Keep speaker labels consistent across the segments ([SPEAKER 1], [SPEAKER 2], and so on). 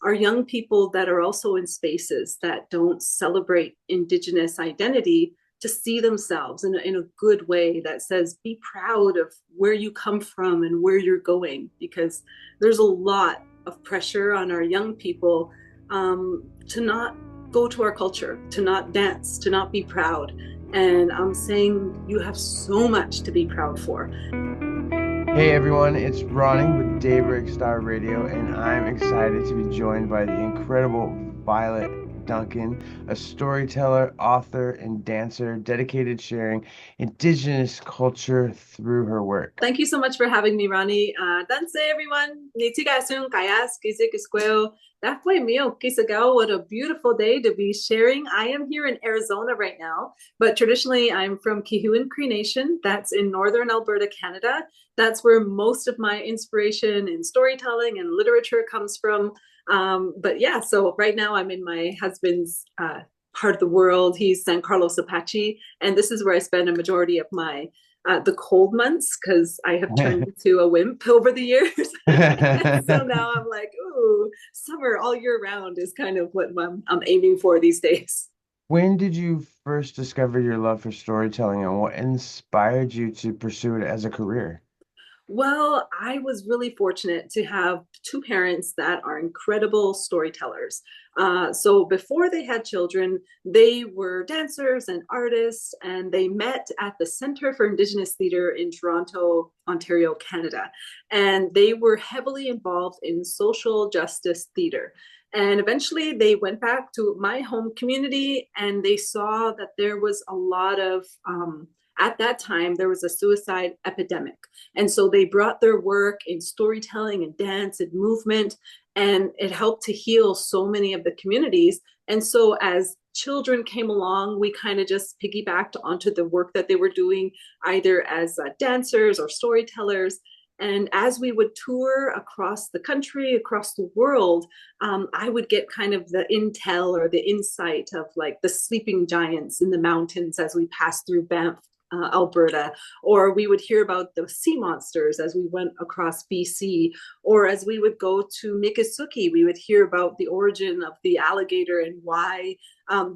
[SPEAKER 1] our young people that are also in spaces that don't celebrate Indigenous identity to see themselves in a good way that says, be proud of where you come from and where you're going, because there's a lot of pressure on our young people to not go to our culture, to not dance, to not be proud. And I'm saying you have so much to be proud for.
[SPEAKER 2] Hey everyone, it's RONN with Daybreak Star Radio, and I'm excited to be joined by the incredible Violet Duncan, a storyteller, author, and dancer dedicated to sharing Indigenous culture through her work.
[SPEAKER 1] Thank you so much for having me, Ronnie. Danse, everyone. What a beautiful day to be sharing. I am here in Arizona right now, but traditionally I'm from Kihuan Cree Nation. That's in northern Alberta, Canada. That's where most of my inspiration in storytelling and literature comes from. But yeah, so right now I'm in my husband's part of the world. He's San Carlos Apache, and this is where I spend a majority of my the cold months, because I have turned into a wimp over the years. So now I'm like, ooh, summer all year round is kind of what I'm aiming for these days.
[SPEAKER 2] When did you first discover your love for storytelling, and what inspired you to pursue it as a career?
[SPEAKER 1] Well, I was really fortunate to have two parents that are incredible storytellers. So before they had children, they were dancers and artists, and they met at the Center for Indigenous Theatre in Toronto, Ontario, Canada. And they were heavily involved in social justice theatre. And eventually they went back to my home community, and they saw that there was a lot of, at that time, there was a suicide epidemic. And so they brought their work in storytelling and dance and movement, and it helped to heal so many of the communities. And so as children came along, we kind of just piggybacked onto the work that they were doing, either as dancers or storytellers. And as we would tour across the country, across the world, I would get kind of the intel or the insight of like the sleeping giants in the mountains as we passed through Banff, Alberta, or we would hear about the sea monsters as we went across BC, or as we would go to Miccosukee, we would hear about the origin of the alligator and why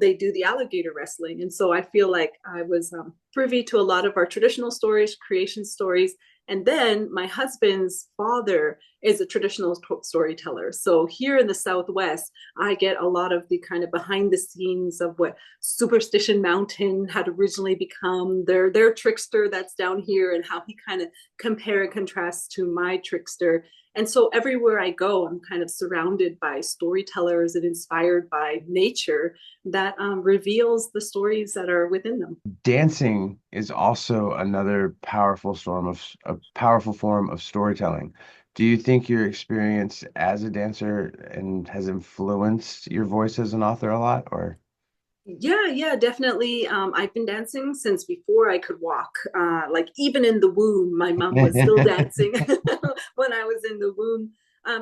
[SPEAKER 1] they do the alligator wrestling. And so I feel like I was privy to a lot of our traditional stories, creation stories. And then my husband's father is a traditional storyteller. So here in the Southwest, I get a lot of the kind of behind the scenes of what Superstition Mountain had originally become, their trickster that's down here, and how he kind of compare and contrast to my trickster. And so everywhere I go, I'm kind of surrounded by storytellers and inspired by nature that reveals the stories that are within them.
[SPEAKER 2] Dancing is also another powerful form of storytelling. Do you think your experience as a dancer and has influenced your voice as an author a lot, or?
[SPEAKER 1] Yeah, definitely. I've been dancing since before I could walk. Like even in the womb, my mom was still dancing when I was in the womb.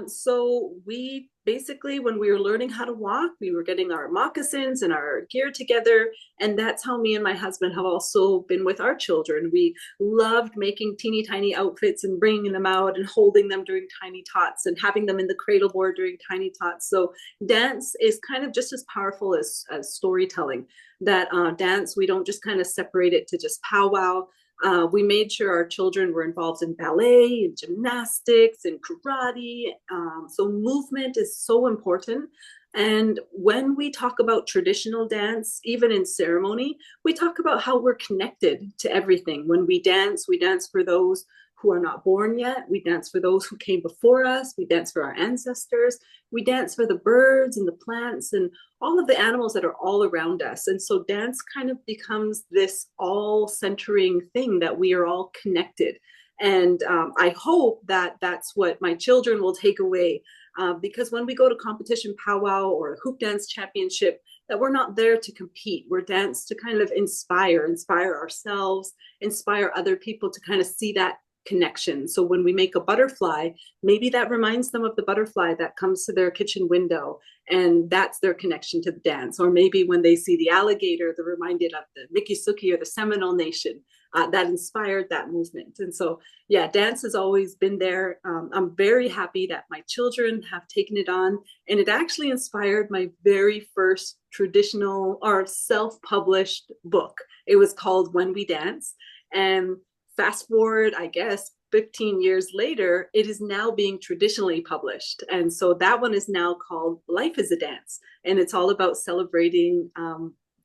[SPEAKER 1] So we basically, when we were learning how to walk, we were getting our moccasins and our gear together. And that's how me and my husband have also been with our children. We loved making teeny tiny outfits and bringing them out and holding them during tiny tots and having them in the cradle board during tiny tots. So dance is kind of just as powerful as storytelling. That dance, we don't just kind of separate it to just powwow. We made sure our children were involved in ballet and gymnastics and karate. So movement is so important. And when we talk about traditional dance, even in ceremony, we talk about how we're connected to everything. When we dance for those who are not born yet. We dance for those who came before us. We dance for our ancestors. We dance for the birds and the plants and all of the animals that are all around us. And so dance kind of becomes this all centering thing that we are all connected. And I hope that that's what my children will take away. Because when we go to competition powwow or a hoop dance championship, that we're not there to compete. We're dance to kind of inspire ourselves, inspire other people to kind of see that connection. So when we make a butterfly, maybe that reminds them of the butterfly that comes to their kitchen window, and that's their connection to the dance. Or maybe when they see the alligator, they're reminded of the Miccosukee or the Seminole Nation. that inspired that movement. And so, yeah, dance has always been there. I'm very happy that my children have taken it on, and it actually inspired my very first traditional or self-published book. It was called When We Dance. And fast forward, I guess, 15 years later, it is now being traditionally published. And so that one is now called Life is a Dance. And it's all about celebrating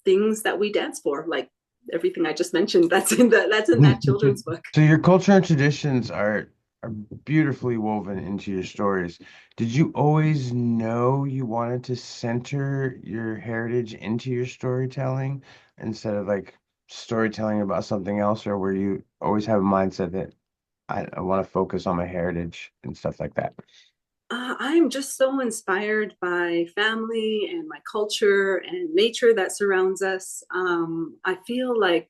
[SPEAKER 1] things that we dance for, like everything I just mentioned. That's in that children's book.
[SPEAKER 2] So your culture and traditions are beautifully woven into your stories. Did you always know you wanted to center your heritage into your storytelling instead of like storytelling about something else, or were you always have a mindset that I want to focus on my heritage and stuff like that?
[SPEAKER 1] I'm just so inspired by family and my culture and nature that surrounds us. I feel like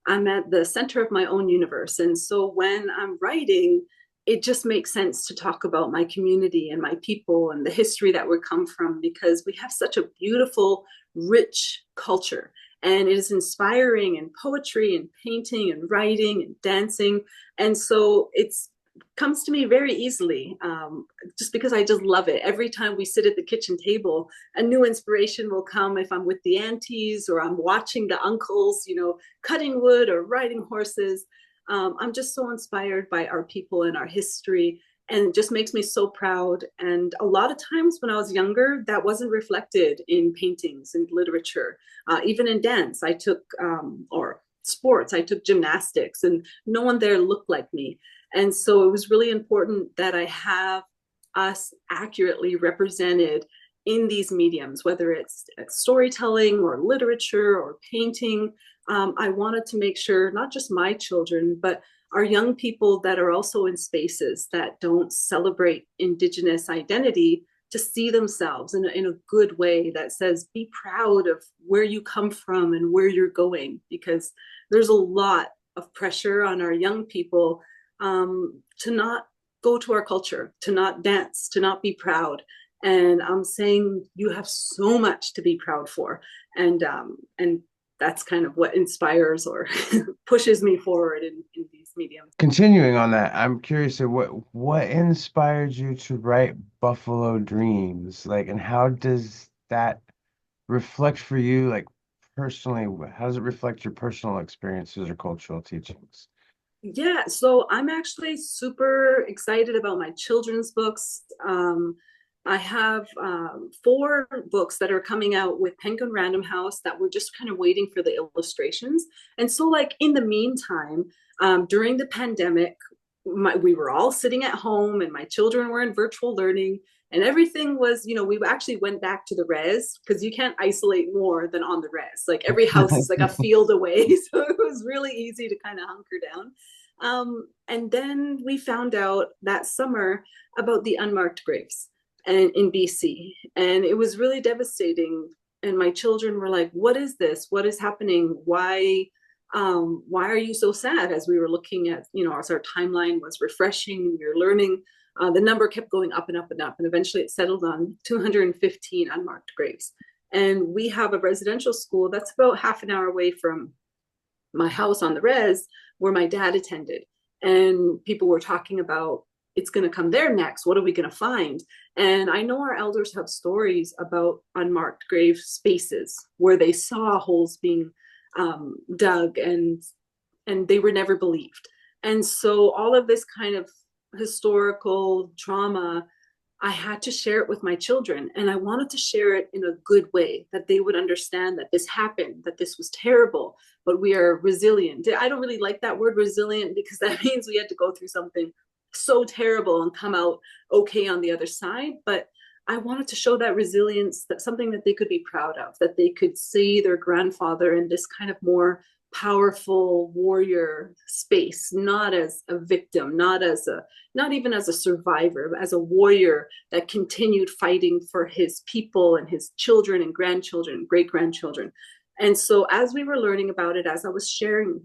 [SPEAKER 1] I'm at the center of my own universe. And so when I'm writing, it just makes sense to talk about my community and my people and the history that we come from, because we have such a beautiful, rich culture. And it is inspiring in poetry and painting and writing and dancing. And so it's comes to me very easily, just because I just love it. Every time we sit at the kitchen table, a new inspiration will come if I'm with the aunties or I'm watching the uncles, cutting wood or riding horses. I'm just so inspired by our people and our history, and it just makes me so proud. And a lot of times when I was younger, that wasn't reflected in paintings and literature. Even in dance, I took, or sports, I took gymnastics, and no one there looked like me. And so it was really important that I have us accurately represented in these mediums, whether it's storytelling or literature or painting. I wanted to make sure not just my children, but our young people that are also in spaces that don't celebrate Indigenous identity to see themselves in a good way that says, be proud of where you come from and where you're going, because there's a lot of pressure on our young people to not go to our culture, to not dance, to not be proud. And I'm saying you have so much to be proud for, and that's kind of what inspires or pushes me forward in these mediums.
[SPEAKER 2] Continuing on that, I'm curious of what inspired you to write Buffalo Dreams? Like, and how does that reflect for you, like personally? How does it reflect your personal experiences or cultural teachings?
[SPEAKER 1] Yeah, so I'm actually super excited about my children's books. I have four books that are coming out with Penguin Random House that we're just kind of waiting for the illustrations. And so, like, in the meantime, during the pandemic, we were all sitting at home and my children were in virtual learning, and everything was, we actually went back to the res because you can't isolate more than on the res. Like, every house is like a field away. So it was really easy to kind of hunker down. And then we found out that summer about the unmarked graves and in BC. And it was really devastating. And my children were like, what is this? What is happening? Why are you so sad? As we were looking at, as our timeline was refreshing, we were learning, the number kept going up and up and up. And eventually it settled on 215 unmarked graves. And we have a residential school that's about half an hour away from my house on the res where my dad attended. And people were talking about, it's going to come there next. What are we going to find? And I know our elders have stories about unmarked grave spaces where they saw holes being dug, and they were never believed. And so all of this kind of historical trauma, I had to share it with my children, and I wanted to share it in a good way, that they would understand that this happened, that this was terrible, but we are resilient. I don't really like that word resilient, because that means we had to go through something so terrible and come out okay on the other side. But I wanted to show that resilience, that something that they could be proud of, that they could see their grandfather in this kind of more powerful warrior space, not as a victim, not even as a survivor, but as a warrior that continued fighting for his people and his children and grandchildren and great grandchildren. And so as we were learning about it, as I was sharing,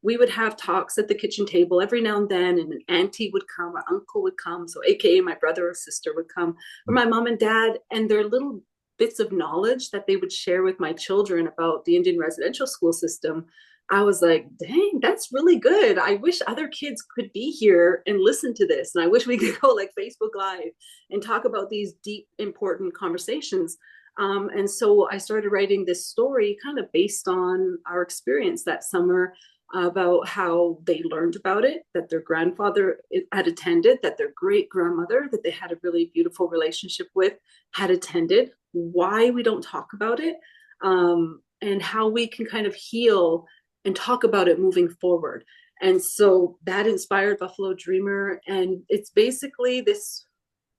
[SPEAKER 1] we would have talks at the kitchen table every now and then, and an auntie would come, or uncle would come, so AKA my brother or sister would come, or my mom and dad, and their little bits of knowledge that they would share with my children about the Indian residential school system I was like, dang, that's really good. I wish other kids could be here and listen to this. And I wish we could go like Facebook Live and talk about these deep, important conversations. And so I started writing this story kind of based on our experience that summer about how they learned about it, that their grandfather had attended, that their great grandmother, that they had a really beautiful relationship with, had attended, why we don't talk about it, and how we can kind of heal and talk about it moving forward. And so that inspired Buffalo Dreamer. And it's basically this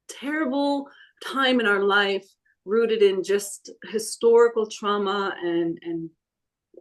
[SPEAKER 1] terrible time in our life rooted in just historical trauma and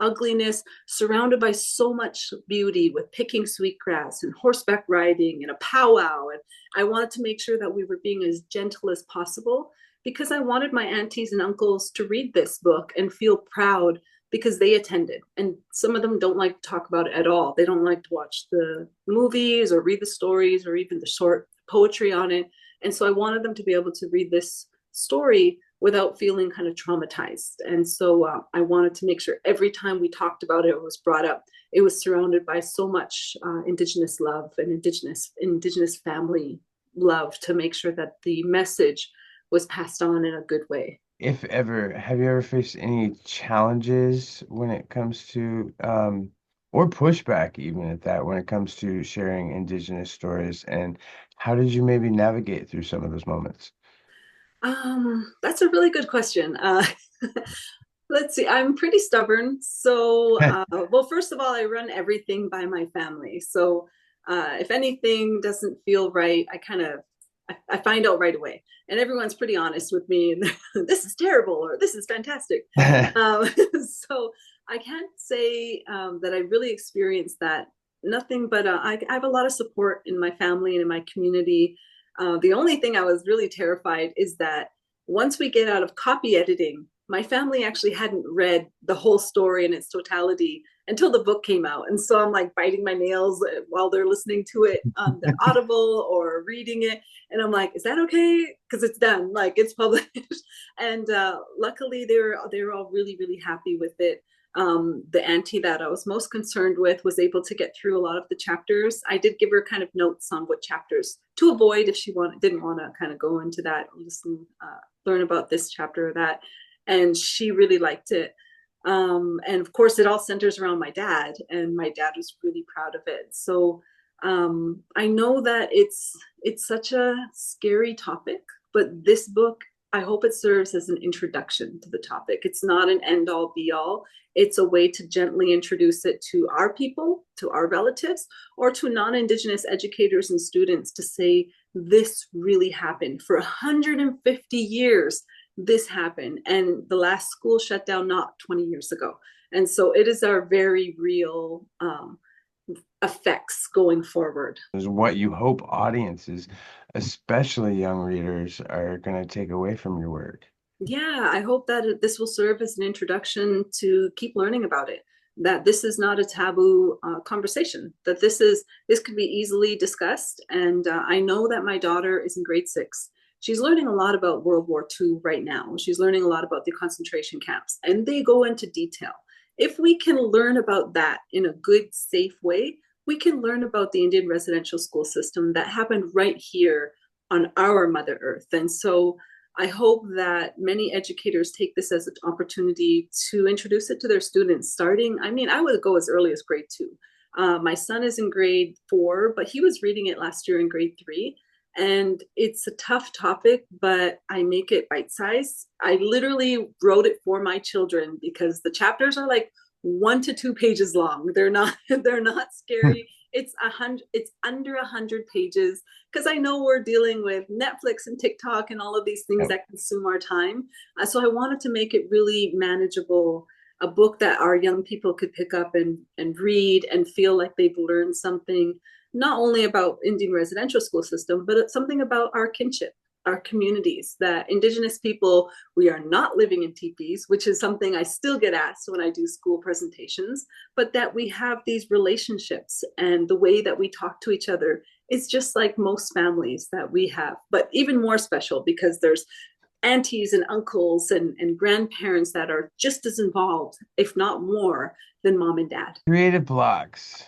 [SPEAKER 1] ugliness, surrounded by so much beauty with picking sweetgrass and horseback riding and a powwow. And I wanted to make sure that we were being as gentle as possible because I wanted my aunties and uncles to read this book and feel proud because they attended. And some of them don't like to talk about it at all. They don't like to watch the movies or read the stories or even the short poetry on it. And so I wanted them to be able to read this story without feeling kind of traumatized. And so I wanted to make sure every time we talked about it, it was brought up, it was surrounded by so much Indigenous love and Indigenous family love to make sure that the message was passed on in a good way.
[SPEAKER 2] If ever, have you ever faced any challenges when it comes to, or pushback even at that, when it comes to sharing Indigenous stories? And how did you maybe navigate through some of those moments?
[SPEAKER 1] That's a really good question. Let's see, I'm pretty stubborn. So, well, first of all, I run everything by my family. So, if anything doesn't feel right, I find out right away. And everyone's pretty honest with me. And this is terrible or this is fantastic. Um, so I can't say that I really experienced that. Nothing, but I have a lot of support in my family and in my community. The only thing I was really terrified is that once we get out of copy editing, my family actually hadn't read the whole story in its totality until the book came out. And so I'm like biting my nails while they're listening to it on the Audible or reading it. And I'm like, is that okay? Because it's done, like it's published. And luckily they're all really, really happy with it. The auntie that I was most concerned with was able to get through a lot of the chapters. I did give her kind of notes on what chapters to avoid if didn't want to kind of go into that, listen, learn about this chapter or that. And she really liked it. And of course, it all centers around my dad, and my dad was really proud of it. So I know that it's such a scary topic, but this book, I hope it serves as an introduction to the topic. It's not an end all be all. It's a way to gently introduce it to our people, to our relatives, or to non-Indigenous educators and students to say, this really happened. For 150 years, this happened. And the last school shut down not 20 years ago. And so it is our very real effects going forward.
[SPEAKER 2] Is what you hope audiences, especially young readers, are going to take away from your work.
[SPEAKER 1] Yeah, I hope that this will serve as an introduction to keep learning about it. That this is not a taboo conversation. That this could be easily discussed. And I know that my daughter is in grade 6. She's learning a lot about World War II right now. She's learning a lot about the concentration camps, and they go into detail. If we can learn about that in a good, safe way, we can learn about the Indian residential school system that happened right here on our Mother Earth. And so I hope that many educators take this as an opportunity to introduce it to their students starting. I mean, I would go as early as grade 2. My son is in grade 4, but he was reading it last year in grade 3. And it's a tough topic, but I make it bite-sized. I literally wrote it for my children because the chapters are like 1 to 2 pages long. They're not scary. It's under 100 pages because I know we're dealing with Netflix and TikTok and all of these things that consume our time. So I wanted to make it really manageable, a book that our young people could pick up and read and feel like they've learned something, not only about Indian residential school system, but it's something about our kinship, our communities, that Indigenous people, we are not living in teepees, which is something I still get asked when I do school presentations, but that we have these relationships and the way that we talk to each other is just like most families that we have, but even more special because there's aunties and uncles and grandparents that are just as involved, if not more, than mom and dad.
[SPEAKER 2] Creative blocks.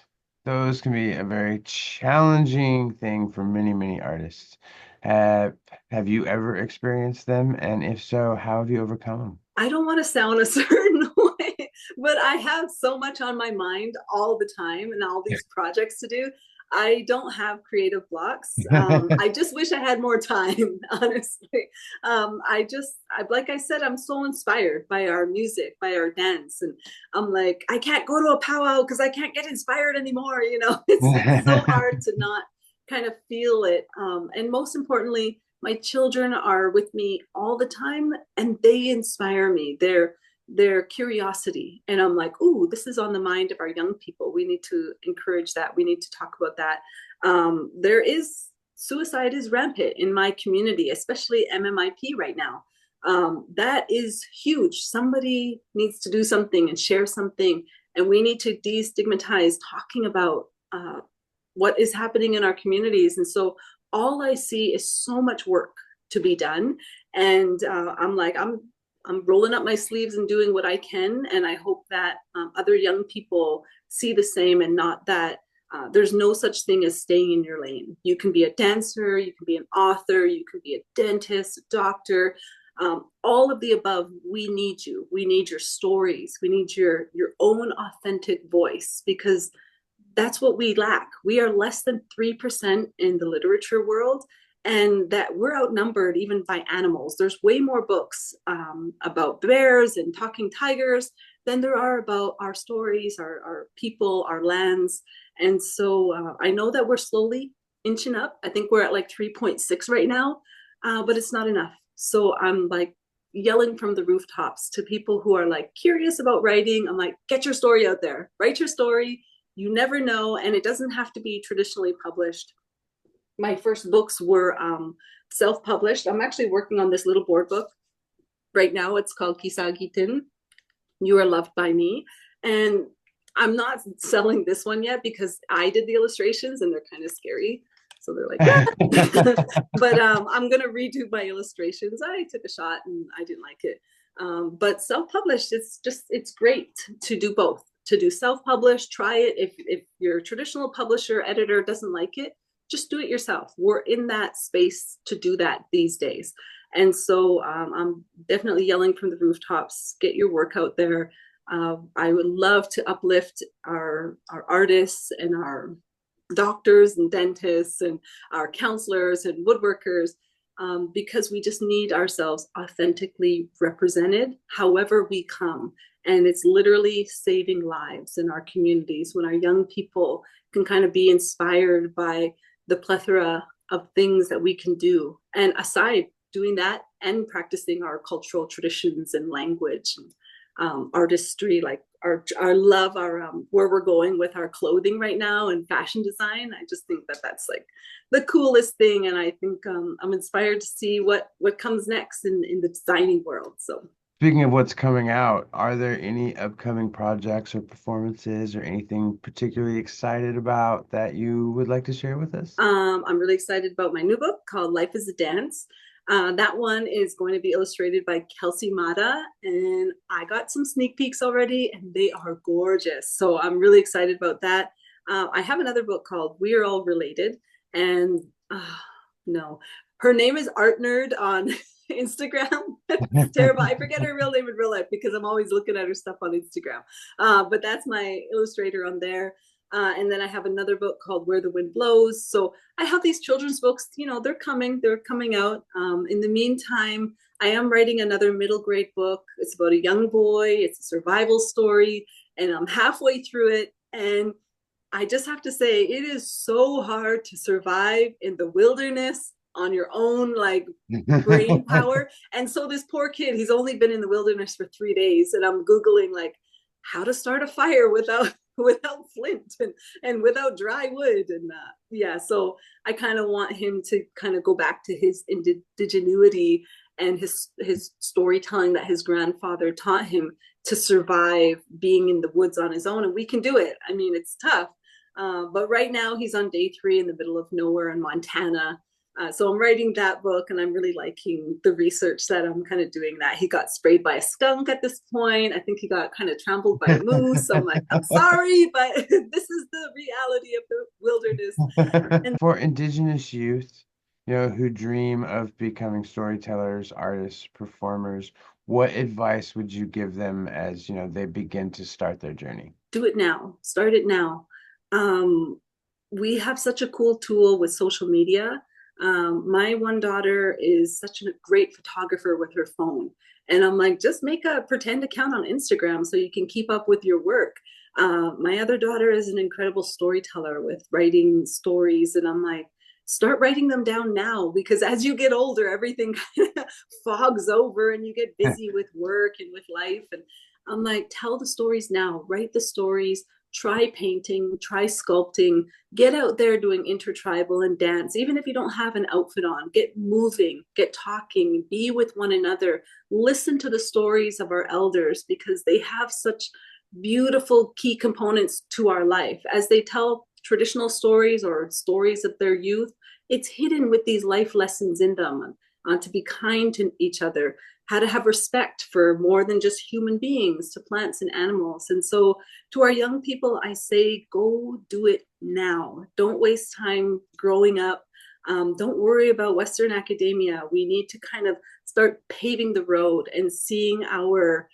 [SPEAKER 2] Those can be a very challenging thing for many, many artists. Have have you ever experienced them? And if so, how have you overcome them?
[SPEAKER 1] I don't want to sound a certain way, but I have so much on my mind all the time and all these projects to do. I don't have creative blocks. I just wish I had more time, honestly. Like I said, I'm so inspired by our music, by our dance. And I'm like, I can't go to a powwow because I can't get inspired anymore. It's so hard to not kind of feel it. And most importantly, my children are with me all the time and they inspire me. Their curiosity. And I'm like, ooh, this is on the mind of our young people. We need to encourage that. We need to talk about that. There is suicide is rampant in my community, especially MMIP right now. That is huge. Somebody needs to do something and share something. And we need to destigmatize talking about what is happening in our communities. And so all I see is so much work to be done. And I'm rolling up my sleeves and doing what I can. And I hope that other young people see the same, and not that there's no such thing as staying in your lane. You can be a dancer, you can be an author, you can be a dentist, a doctor, all of the above. We need you. We need your stories. We need your own authentic voice, because that's what we lack. We are less than 3% in the literature world, and that we're outnumbered even by animals. There's way more books about bears and talking tigers than there are about our stories, our people, our lands. And so I know that we're slowly inching up. I think we're at like 3.6 right now, but it's not enough. So I'm like yelling from the rooftops to people who are like curious about writing. I'm like, get your story out there, write your story. You never know. And it doesn't have to be traditionally published. My first books were self-published. I'm actually working on this little board book right now. It's called Kisagitin, You Are Loved by Me. And I'm not selling this one yet because I did the illustrations and they're kind of scary. So they're like, ah. But I'm going to redo my illustrations. I took a shot and I didn't like it. But self-published, it's great to do both. To do self-published, try it. If your traditional publisher, editor doesn't like it, just do it yourself. We're in that space to do that these days. And so I'm definitely yelling from the rooftops, get your work out there. I would love to uplift our artists and our doctors and dentists and our counselors and woodworkers, because we just need ourselves authentically represented however we come. And it's literally saving lives in our communities when our young people can kind of be inspired by the plethora of things that we can do. And aside doing that and practicing our cultural traditions and language and artistry, like our love, our where we're going with our clothing right now and fashion design. I just think that that's like the coolest thing. And I think I'm inspired to see what comes next in the designing world. So
[SPEAKER 2] Speaking of what's coming out, are there any upcoming projects or performances or anything particularly excited about that you would like to share with us?
[SPEAKER 1] I'm really excited about my new book called Life is a Dance. That one is going to be illustrated by Kelsey Mata, and I got some sneak peeks already, and they are gorgeous. So I'm really excited about that. I have another book called We Are All Related, and no, her name is Art Nerd on Instagram. It's terrible. I forget her real name in real life because I'm always looking at her stuff on Instagram. But that's my illustrator on there. And then I have another book called Where the Wind Blows. So I have these children's books, they're coming out. In the meantime, I am writing another middle grade book. It's about a young boy. It's a survival story, and I'm halfway through it. And I just have to say, it is so hard to survive in the wilderness on your own, like brain power. And so this poor kid, he's only been in the wilderness for 3 days, and I'm Googling like how to start a fire without flint and without dry wood. And so I kind of want him to kind of go back to his indigenuity and his storytelling that his grandfather taught him to survive being in the woods on his own. And we can do it. I mean, it's tough. But right now he's on day 3 in the middle of nowhere in Montana. So I'm writing that book, and I'm really liking the research that I'm kind of doing. That he got sprayed by a skunk at this point. I think he got kind of trampled by a moose. So I'm like, I'm sorry, but this is the reality of the wilderness. And
[SPEAKER 2] For Indigenous youth, who dream of becoming storytellers, artists, performers, what advice would you give them as, they begin to start their journey?
[SPEAKER 1] do it now. Start it now. We have such a cool tool with social media. My one daughter is such a great photographer with her phone. And I'm like, just make a pretend account on Instagram so you can keep up with your work. My other daughter is an incredible storyteller with writing stories. And I'm like, start writing them down now, because as you get older, everything kind of fogs over and you get busy with work and with life. And I'm like, tell the stories now, write the stories, try painting, try sculpting, get out there doing intertribal and dance. Even if you don't have an outfit on, get moving, get talking, be with one another, listen to the stories of our elders, because they have such beautiful key components to our life. As they tell traditional stories or stories of their youth, it's hidden with these life lessons in them, to be kind to each other, how to have respect for more than just human beings, to plants and animals. And so to our young people, I say, go do it now. Don't waste time growing up. Don't worry about Western academia. We need to kind of start paving the road and seeing our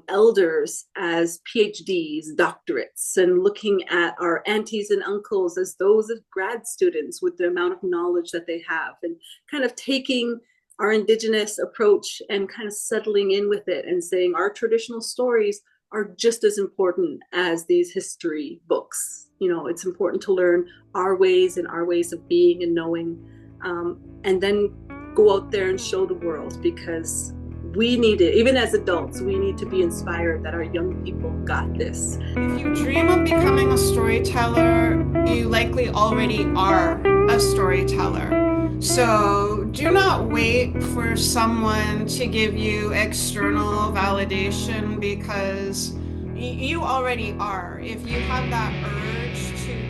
[SPEAKER 1] elders as PhDs, doctorates, and looking at our aunties and uncles as those of grad students with the amount of knowledge that they have, and kind of taking our Indigenous approach and kind of settling in with it and saying our traditional stories are just as important as these history books. It's important to learn our ways and our ways of being and knowing, and then go out there and show the world, because we need it. Even as adults, we need to be inspired that our young people got this.
[SPEAKER 3] If you dream of becoming a storyteller, you likely already are a storyteller. So do not wait for someone to give you external validation, because you already are. If you have that urge to